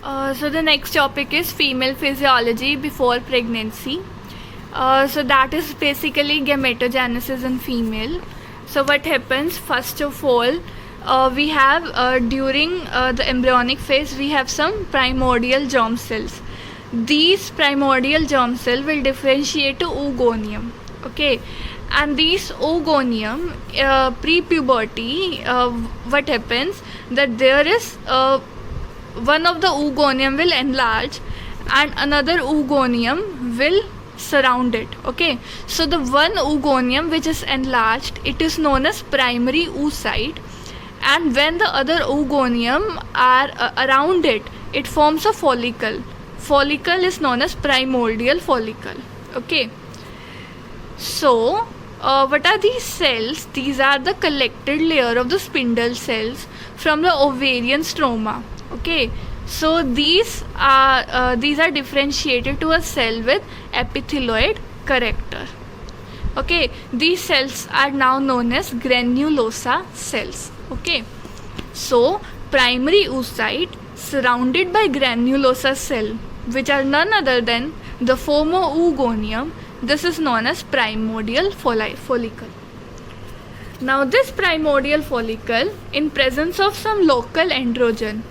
So the next topic is female physiology before pregnancy. So that is basically gametogenesis in female. So what happens, first of all, we have during the embryonic phase we have some primordial germ cells. These primordial germ cells will differentiate to oogonium. Okay, and these oogonium pre-puberty, what happens that there is one of the oogonium will enlarge and another oogonium will surround it. Okay, so the one oogonium which is enlarged, it is known as primary oocyte, and when the other oogonium are around it, it forms a follicle. Follicle is known as primordial follicle. Okay, so what are these cells? These are the collected layer of the spindle cells from the ovarian stroma. Okay, so these are differentiated to a cell with epithelioid character. Okay, these cells are now known as granulosa cells. Okay, so primary oocyte surrounded by granulosa cell, which are none other than the former oogonium. This is known as primordial follicle. Now this primordial follicle, in presence of some local androgen,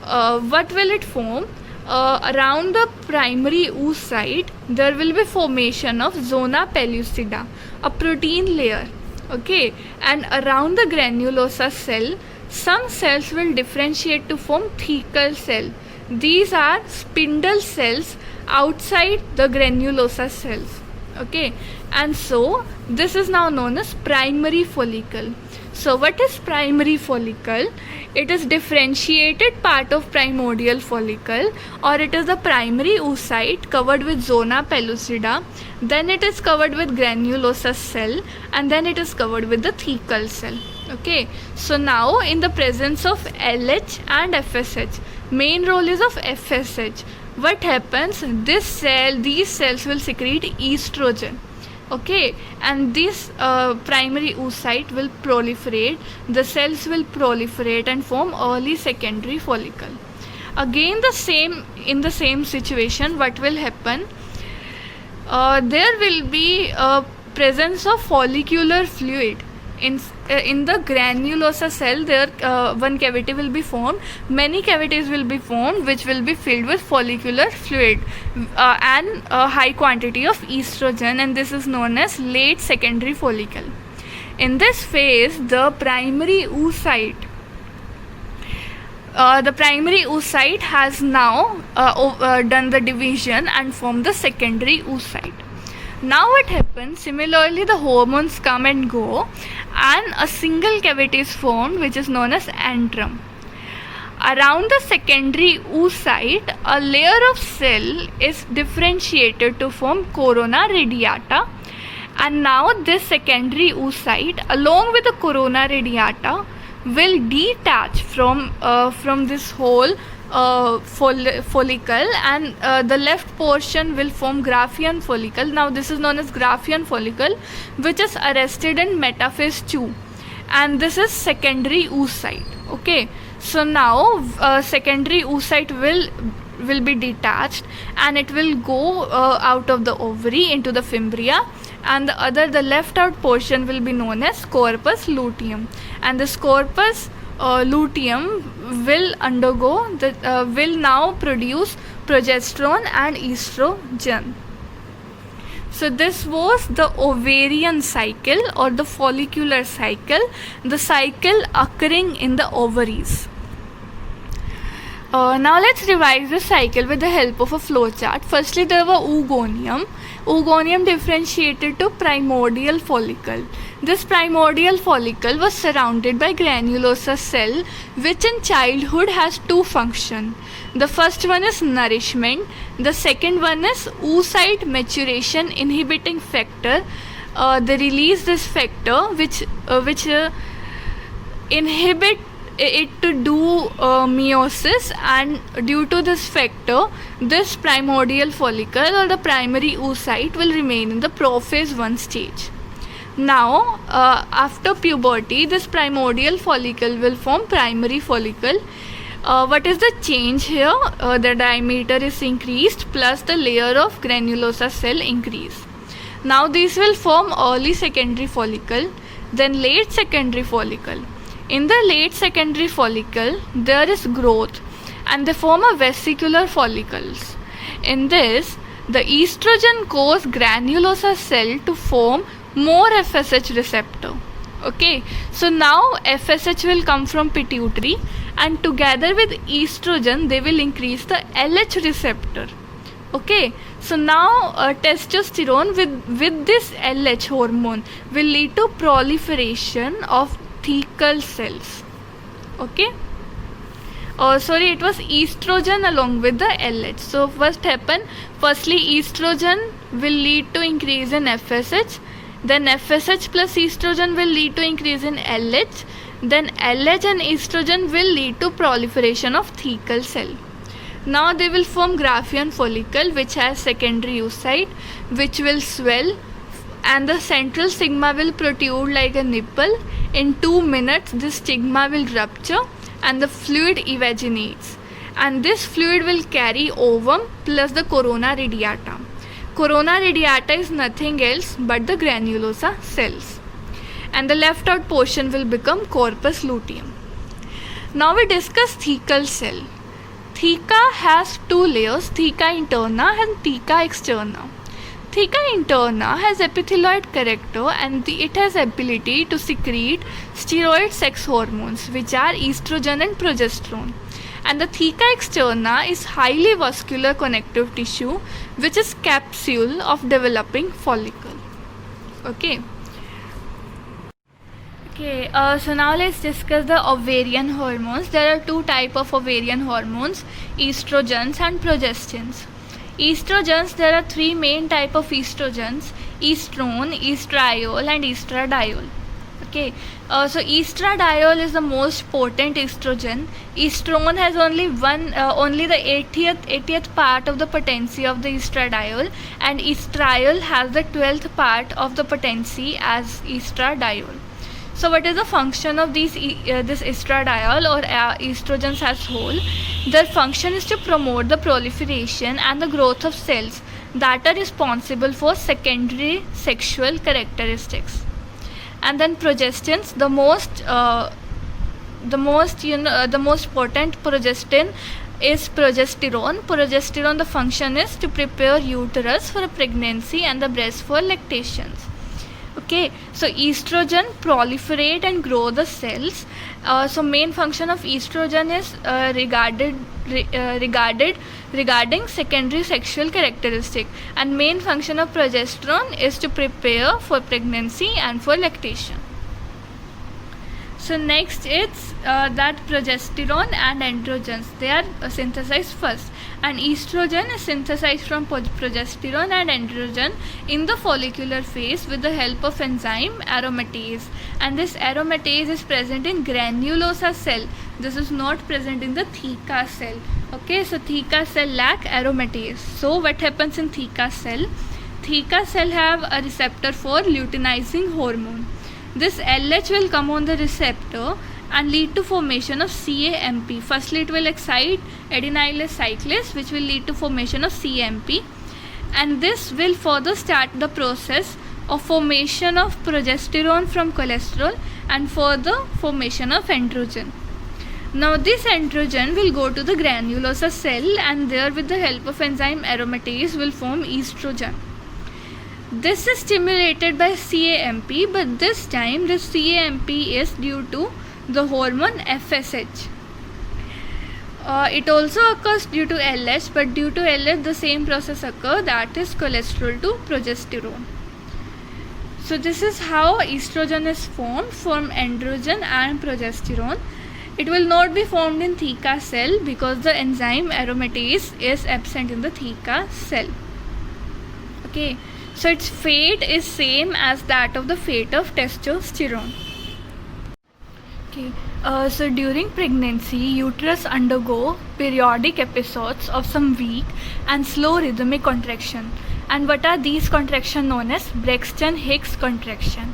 what will it form? Around the primary oocyte there will be formation of zona pellucida, a protein layer. Okay, and around the granulosa cell some cells will differentiate to form thecal cell. These are spindle cells outside the granulosa cells. Okay, and so this is now known as primary follicle. So what is primary follicle? It is differentiated part of primordial follicle, or it is the primary oocyte covered with zona pellucida, then it is covered with granulosa cell, and then it is covered with the thecal cell. Okay, so now in the presence of LH and FSH, main role is of FSH. What happens? These cells will secrete estrogen. Okay, and this primary oocyte will proliferate, the cells will proliferate and form early secondary follicle. Again in the same situation, what will happen? There will be presence of follicular fluid. In the granulosa cell, there one cavity will be formed, many cavities will be formed which will be filled with follicular fluid and a high quantity of estrogen, and this is known as late secondary follicle. In this phase, the primary oocyte has now done the division and formed the secondary oocyte. Now what happens? Similarly, the hormones come and go and a single cavity is formed which is known as antrum. Around the secondary oocyte, a layer of cell is differentiated to form corona radiata, and now this secondary oocyte along with the corona radiata will detach from this whole follicle, and the left portion will form Graafian follicle. Now this is known as Graafian follicle, which is arrested in metaphase 2, and this is secondary oocyte. Okay, so now secondary oocyte will be detached and it will go out of the ovary into the fimbria, and the left out portion will be known as corpus luteum, and this corpus luteum will now produce progesterone and estrogen. So this was the ovarian cycle or the follicular cycle, the cycle occurring in the ovaries. Now let's revise the cycle with the help of a flowchart. Firstly, there were oogonium. Oogonium differentiated to primordial follicle. This primordial follicle was surrounded by granulosa cell, which in childhood has two functions. The first one is nourishment. The second one is oocyte maturation inhibiting factor. They release this factor which inhibit it to do meiosis, and due to this factor, this primordial follicle or the primary oocyte will remain in the prophase 1 stage. Now after puberty, this primordial follicle will form primary follicle What is the change here? The diameter is increased plus the layer of granulosa cell increase. Now these will form early secondary follicle, then late secondary follicle. In the late secondary follicle, there is growth and they form a vesicular follicles. In this, the estrogen cause granulosa cell to form more FSH receptor. Okay, so now FSH will come from pituitary and together with estrogen they will increase the LH receptor. Okay, so now testosterone with this LH hormone will lead to proliferation of thecal cells. Okay, it was estrogen along with the LH. So firstly estrogen will lead to increase in FSH, then FSH plus estrogen will lead to increase in LH, then LH and estrogen will lead to proliferation of thecal cell. Now they will form Graafian follicle which has secondary oocyte which will swell and the central stigma will protrude like a nipple. In 2 minutes this stigma will rupture and the fluid evagenates, and this fluid will carry ovum plus the corona radiata. Corona radiata is nothing else but the granulosa cells, and the left out portion will become corpus luteum. Now we discuss thecal cell. Theca has two layers, theca interna and theca externa. Theca interna has epithelioid character and it has ability to secrete steroid sex hormones which are estrogen and progesterone. And the theca externa is highly vascular connective tissue which is capsule of developing follicle. Okay, so now let's discuss the ovarian hormones. There are two types of ovarian hormones, estrogens and progestins. Estrogens, there are three main type of estrogens: estrone, estradiol and estradiol. Okay, so estradiol is the most potent estrogen. Estrone has only the 80th part of the potency of the estradiol, and estradiol has the 12th part of the potency as estradiol. So what is the function of this estradiol or estrogens as whole? Their function is to promote the proliferation and the growth of cells that are responsible for secondary sexual characteristics. And then progestins, the most potent progestin is progesterone. Progesterone, the function is to prepare uterus for a pregnancy and the breast for lactations. Okay, so estrogen proliferate and grow the cells. So main function of estrogen is regarding secondary sexual characteristic, and main function of progesterone is to prepare for pregnancy and for lactation. So next it's that progesterone and androgens, they are synthesized first, and estrogen is synthesized from progesterone and androgen in the follicular phase with the help of enzyme aromatase, and this aromatase is present in granulosa cell. This is not present in the theca cell. Okay, so theca cell lack aromatase. So what happens in theca cell? Theca cell have a receptor for luteinizing hormone. This LH will come on the receptor and lead to formation of CAMP. Firstly, it will excite adenylate cyclase, which will lead to formation of CAMP, and this will further start the process of formation of progesterone from cholesterol and further formation of androgen. Now this androgen will go to the granulosa cell, and there with the help of enzyme aromatase will form estrogen. This is stimulated by CAMP, but this time the CAMP is due to the hormone FSH. It also occurs due to LH, but due to LH the same process occurs, that is cholesterol to progesterone. So this is how estrogen is formed from androgen and progesterone. It will not be formed in theca cell because the enzyme aromatase is absent in the theca cell. Okay, so its fate is same as that of the fate of testosterone. Okay, so during pregnancy, uterus undergo periodic episodes of some weak and slow rhythmic contraction. And what are these contractions known as? Braxton Hicks contraction.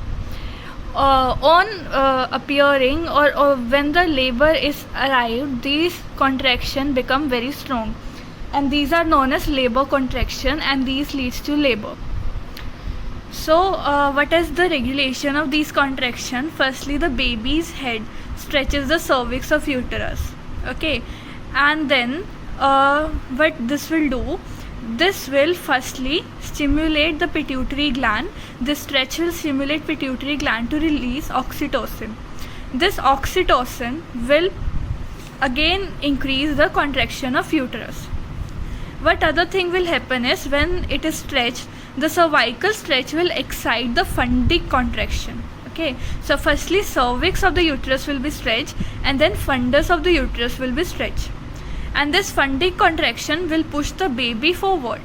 appearing or when the labor is arrived, these contraction become very strong, and these are known as labor contraction, and these leads to labor. So what is the regulation of these contraction? Firstly, the baby's head stretches the cervix of uterus, okay, and then what this will do, this will firstly stimulate the pituitary gland. This stretch will stimulate pituitary gland to release oxytocin. This oxytocin will again increase the contraction of uterus. What other thing will happen is, when it is stretched, the cervical stretch will excite the fundic contraction. Okay, so firstly cervix of the uterus will be stretched, and then fundus of the uterus will be stretched, and this fundic contraction will push the baby forward,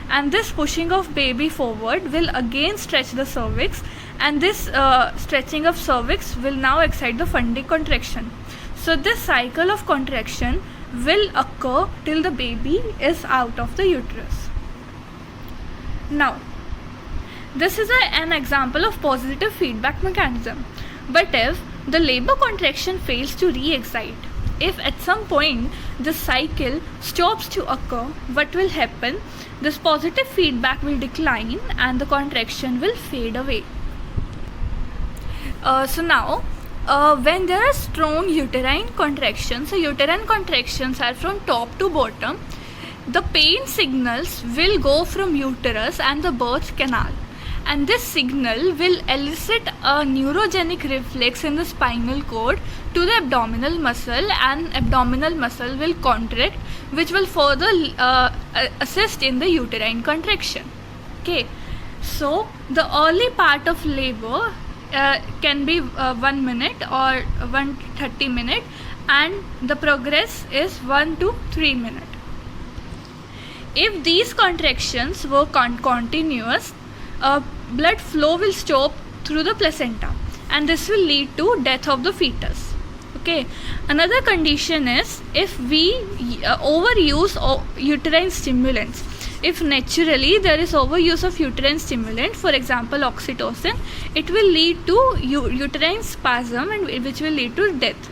and this pushing of baby forward will again stretch the cervix, and this stretching of cervix will now excite the fundic contraction. So this cycle of contraction will occur till the baby is out of the uterus. Now, this is an example of positive feedback mechanism. But if the labor contraction fails to re-excite, if at some point the cycle stops to occur, what will happen? This positive feedback will decline and the contraction will fade away. So now, when there are strong uterine contractions, so uterine contractions are from top to bottom, the pain signals will go from uterus and the birth canal, and this signal will elicit a neurogenic reflex in the spinal cord to the abdominal muscle, and abdominal muscle will contract, which will further assist in the uterine contraction. Okay, so the early part of labor can be 1 minute or 130 minute, and the progress is 1 to 3 minutes. If these contractions were continuous, blood flow will stop through the placenta, and this will lead to death of the fetus. Okay, another condition is if we overuse uterine stimulants. If naturally there is overuse of uterine stimulant, for example oxytocin, it will lead to uterine spasm, and which will lead to death.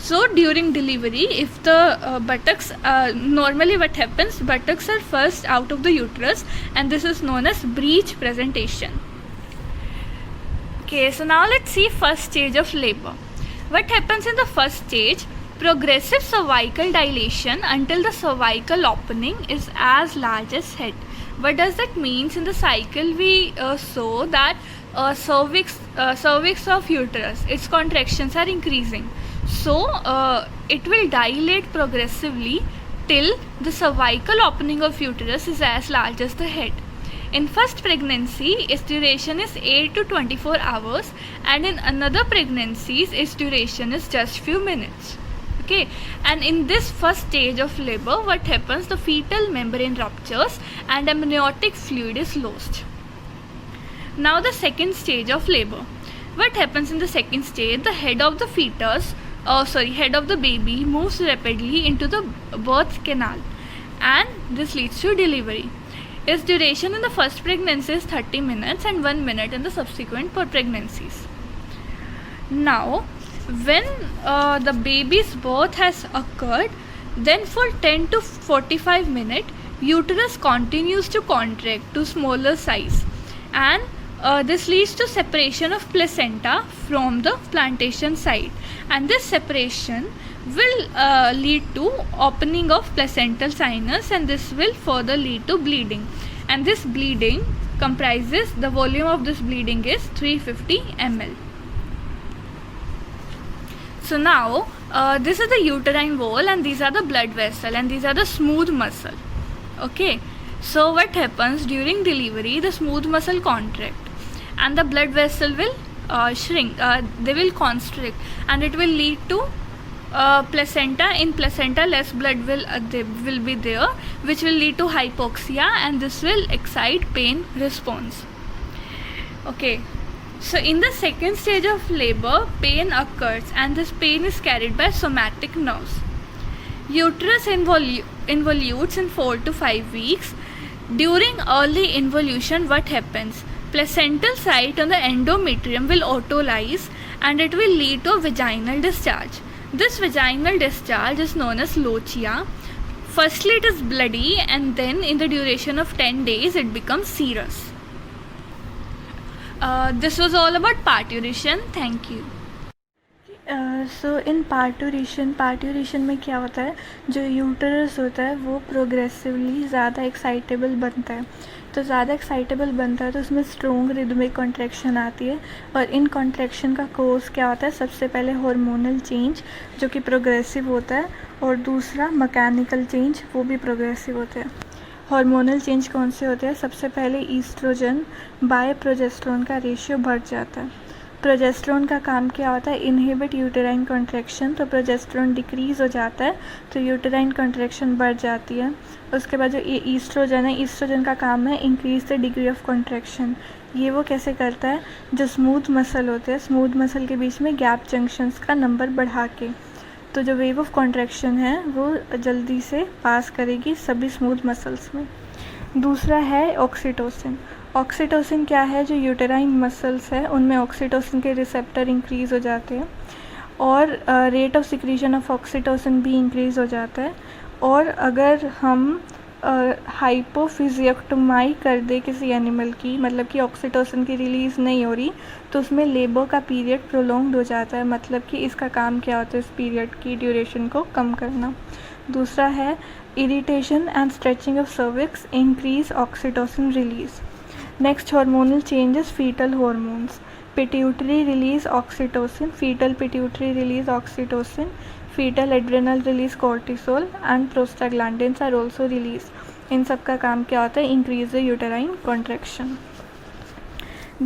So during delivery, if the buttocks, normally what happens, buttocks are first out of the uterus, and this is known as breech presentation. Okay, so now let's see first stage of labor. What happens in the first stage? Progressive cervical dilation until the cervical opening is as large as head. What does that mean? In the cycle we saw that cervix of uterus, its contractions are increasing. So it will dilate progressively till the cervical opening of uterus is as large as the head. In first pregnancy, its duration is 8 to 24 hours, and in another pregnancies, its duration is just few minutes. Okay, and in this first stage of labor, what happens? The fetal membrane ruptures and amniotic fluid is lost. Now the second stage of labor. What happens in the second stage? The head of the head of the baby moves rapidly into the birth canal, and this leads to delivery. Its duration in the first pregnancy is 30 minutes and 1 minute in the subsequent pregnancies. Now, when the baby's birth has occurred, then for 10 to 45 minutes, uterus continues to contract to smaller size, and this leads to separation of placenta from the plantation site, and this separation will lead to opening of placental sinus, and this will further lead to bleeding, and this bleeding comprises, the volume of this bleeding is 350 ml. So now this is the uterine wall, and these are the blood vessel, and these are the smooth muscle. Okay, so what happens during delivery? The smooth muscle contract and the blood vessel will shrink, they will constrict, and it will lead to placenta. In placenta, less blood will be there, which will lead to hypoxia, and this will excite pain response. Okay, so in the second stage of labor, pain occurs, and this pain is carried by somatic nerves. Uterus involutes in 4 to 5 weeks. During early involution, what happens? Placental site on the endometrium will autolyse and it will lead to a vaginal discharge. This vaginal discharge is known as lochia. Firstly, it is bloody, and then in the duration of 10 days, it becomes serous. This was all about parturition. Thank you. So in parturition में क्या होता है, जो uterus होता है वो progressively ज़्यादा excitable बनता है. तो ज़्यादा एक्साइटेबल बनता है तो उसमें स्ट्रॉन्ग रिदमिक कॉन्ट्रैक्शन आती है. और इन कॉन्ट्रैक्शन का कोर्स क्या होता है, सबसे पहले हार्मोनल चेंज जो कि प्रोग्रेसिव होता है, और दूसरा मैकेनिकल चेंज वो भी प्रोग्रेसिव होता है. हार्मोनल चेंज कौन से होते हैं, सबसे पहले ईस्ट्रोजन बाय प्रोजेस्टेरोन का रेशियो बढ़ जाता है. प्रोजेस्टेरोन का काम क्या होता है, इनहिबिट यूटेराइन कॉन्ट्रैक्शन. तो प्रोजेस्टेरोन डिक्रीज़ हो जाता है तो यूटेराइन कॉन्ट्रैक्शन बढ़ जाती है. उसके बाद जो ये ईस्ट्रोजन है, ईस्ट्रोजन का काम है increase the degree of contraction. ये वो कैसे करता है, जो स्मूथ मसल होते हैं, स्मूथ मसल के बीच में गैप जंक्शंस का नंबर बढ़ा के, तो जो वेव ऑफ कॉन्ट्रैक्शन है वो जल्दी से पास करेगी सभी स्मूथ मसल्स में. दूसरा है ऑक्सीटोसिन. ऑक्सीटोसिन क्या है, जो यूटेराइन मसल्स है उनमें ऑक्सीटोसिन के रिसेप्टर इंक्रीज़ हो जाते हैं, और rate of secretion of oxytocin भी इंक्रीज़ हो जाता है. और अगर हम हाइपोफिजियोटोमाई कर दे किसी एनिमल की, मतलब कि ऑक्सीटोसिन की रिलीज़ नहीं हो रही, तो उसमें लेबर का पीरियड प्रोलॉन्ग्ड हो जाता है. मतलब कि इसका काम क्या होता है, इस पीरियड की ड्यूरेशन को कम करना. दूसरा है irritation and stretching of cervix increase oxytocin release. Next hormonal changes, fetal hormones. Pituitary release oxytocin, fetal pituitary release oxytocin, fetal adrenal release cortisol and prostaglandins are also released. इन सब का काम क्या होता है, increase the uterine contraction.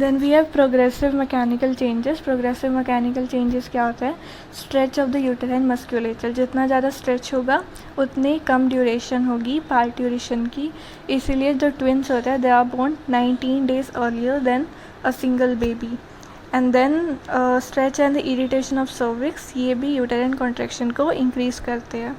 Then we have progressive mechanical changes. Progressive mechanical changes क्या होता है, stretch of the uterine musculature. जितना ज़्यादा stretch होगा उतनी कम duration होगी parturition की. इसीलिए जो twins होते हैं they are born 19 days earlier than a single baby. And then stretch and the irritation of cervix, ये भी यूटेराइन कॉन्ट्रैक्शन को इंक्रीज़ करते हैं.